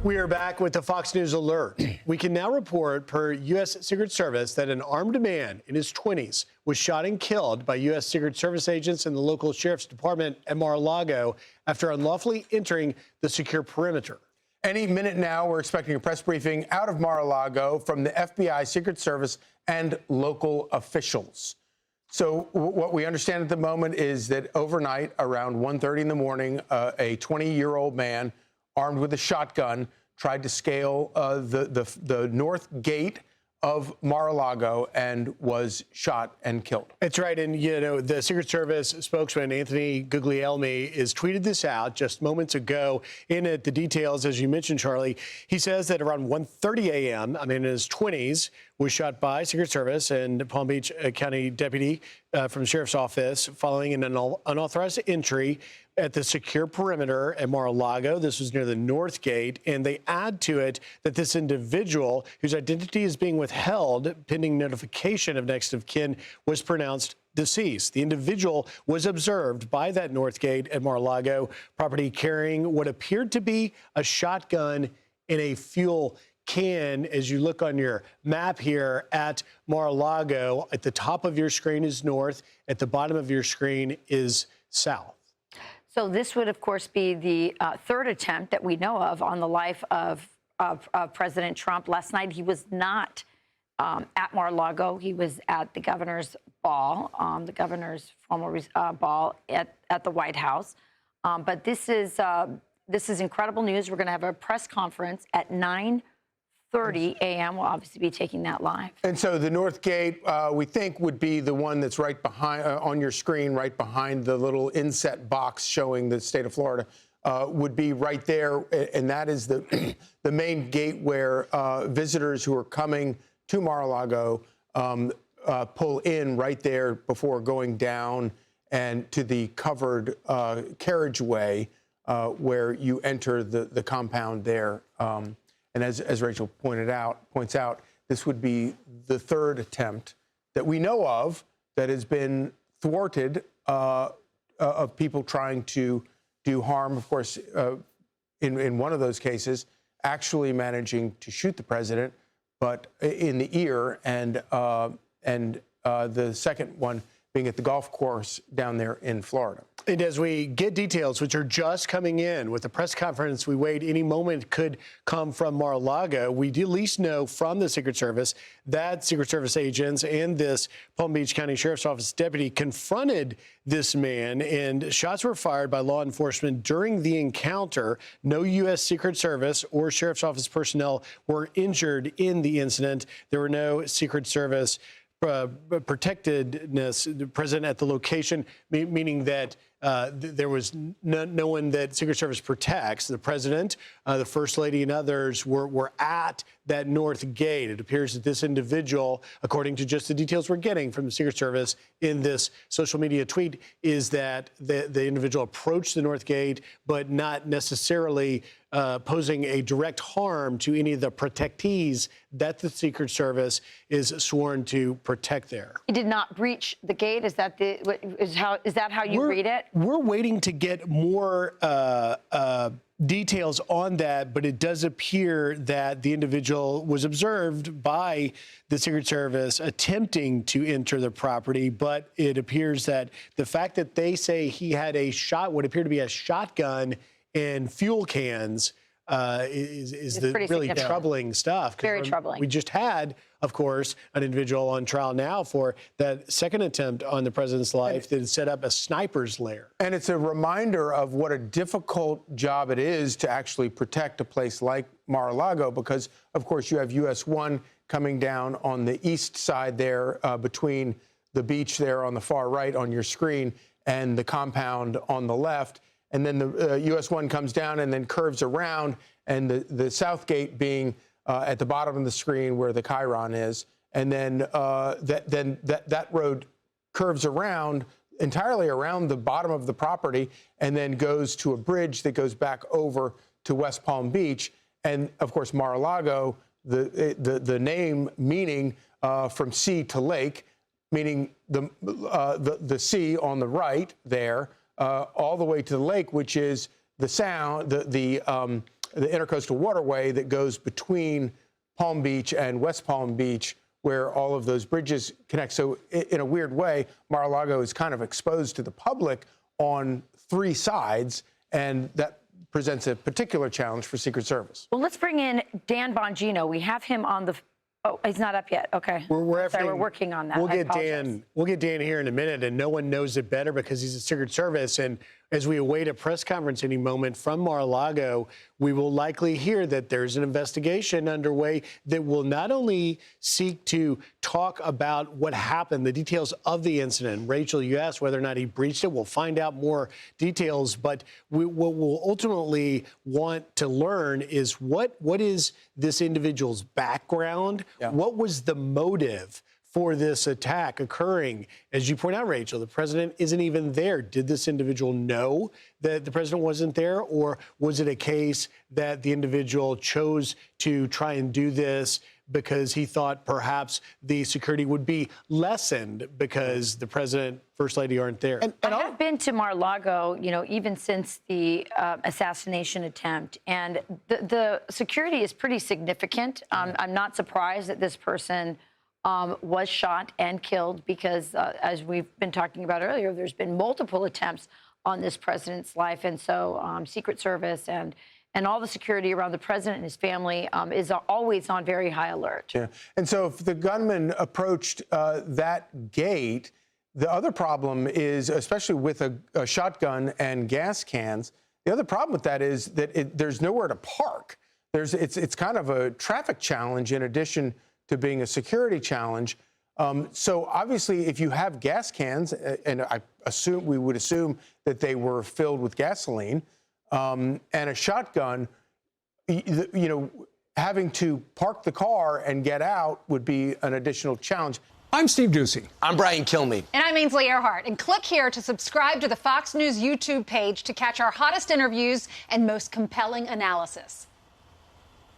We are back with the Fox News alert. We can now report, per U.S. Secret Service, that an armed man in his 20s was shot and killed by U.S. Secret Service agents in the local sheriff's department at Mar-a-Lago after unlawfully entering the secure perimeter. Any minute now, we're expecting a press briefing out of Mar-a-Lago from the FBI, Secret Service, and local officials. So what we understand at the moment is that overnight, around 1:30 in the morning, a 20-year-old man armed with a shotgun tried to scale the north gate of Mar-a-Lago and was shot and killed. That's right. And, you know, the Secret Service spokesman, Anthony Guglielmi, has tweeted this out just moments ago. In it, the details, as you mentioned, Charlie, he says that around 1:30 a.m., I mean, in his 20s, was shot by Secret Service and Palm Beach County deputy from the sheriff's office following an unauthorized entry at the secure perimeter at Mar-a-Lago. This was near the north gate, and they add to it that this individual, whose identity is being withheld pending notification of next of kin, was pronounced deceased. The individual was observed by that north gate at Mar-a-Lago property carrying what appeared to be a shotgun and a fuel can. As you look on your map here at Mar-a-Lago, at the top of your screen is north, at the bottom of your screen is south. So this would, of course, be the third attempt that we know of on the life of President Trump. Last night, he was not at Mar-a-Lago. He was at the governor's ball, the governor's formal ball at the White House. But this is incredible news. We're going to have a press conference at 9:30 a.m. We'll obviously be taking that live. And so the north gate, we think, would be the one that's right behind on your screen, right behind the little inset box showing the state of Florida, would be right there. And that is the main gate where visitors who are coming to Mar-a-Lago pull in right there before going down and to the covered carriageway where you enter the compound there. And as Rachel points out, this would be the third attempt that we know of that has been thwarted of people trying to do harm. Of course, in one of those cases, actually managing to shoot the president, but in the ear, and the second one being at the golf course down there in Florida. And as we get details, which are just coming in with the press conference, we wait any moment could come from Mar-a-Lago. We do at least know from the Secret Service that Secret Service agents and this Palm Beach County Sheriff's Office deputy confronted this man, and shots were fired by law enforcement during the encounter. No U.S. Secret Service or Sheriff's Office personnel were injured in the incident. There were no Secret Service protectedness present at the location, meaning that there was no one that Secret Service protects. The president, the first lady, and others were at that north gate. It appears that this individual, according to just the details we're getting from the Secret Service in this social media tweet, is that the individual approached the north gate, but not necessarily posing a direct harm to any of the protectees that the Secret Service is sworn to protect there. He did not breach the gate. Is that how you read it? We're waiting to get more details on that, but it does appear that the individual was observed by the Secret Service attempting to enter the property, but it appears that the fact that they say he had what appeared to be a shotgun and fuel cans is the really troubling stuff. Very troubling. We just had, of course, an individual on trial now for that second attempt on the president's life that had set up a sniper's lair. And it's a reminder of what a difficult job it is to actually protect a place like Mar-a-Lago, because, of course, you have US 1 coming down on the east side there between the beach there on the far right on your screen and the compound on the left. And then the US 1 comes down and then curves around, and the south gate being at the bottom of the screen where the Chiron is. And then that road curves around entirely around the bottom of the property and then goes to a bridge that goes back over to West Palm Beach. And, of course, Mar-a-Lago, the name meaning from sea to lake, meaning the sea on the right there, all the way to the lake, which is the sound, the intercoastal waterway that goes between Palm Beach and West Palm Beach, where all of those bridges connect. So in a weird way, Mar-a-Lago is kind of exposed to the public on 3 sides, and that presents a particular challenge for Secret Service. Well, let's bring in Dan Bongino. We have him on the. Oh, he's not up yet. Okay. We're working on that. We'll get Dan here in a minute, and no one knows it better because he's a Secret Service. And as we await a press conference any moment from Mar-a-Lago, we will likely hear that there's an investigation underway that will not only seek to talk about what happened, the details of the incident. Rachel, you asked whether or not he breached it. We'll find out more details. But what we'll ultimately want to learn is what is this individual's background? Yeah. What was the motive for this attack occurring? As you point out, Rachel, the president isn't even there. Did this individual know that the president wasn't there, or was it a case that the individual chose to try and do this because he thought perhaps the security would be lessened because the president, first lady aren't there? And I have been to Mar-a-Lago, even since the assassination attempt, and the security is pretty significant. I'm not surprised that this person was shot and killed because, as we've been talking about earlier, there's been multiple attempts on this president's life. And so Secret Service and all the security around the president and his family is always on very high alert. Yeah. And so if the gunman approached that gate, the other problem is, especially with a shotgun and gas cans, the other problem with that is that there's nowhere to park. It's kind of a traffic challenge in addition to being a security challenge. So obviously, if you have gas cans, and we would assume that they were filled with gasoline, and a shotgun, having to park the car and get out would be an additional challenge. I'm Steve Doocy. I'm Brian Kilmeade. And I'm Ainsley Earhart. And click here to subscribe to the Fox News YouTube page to catch our hottest interviews and most compelling analysis.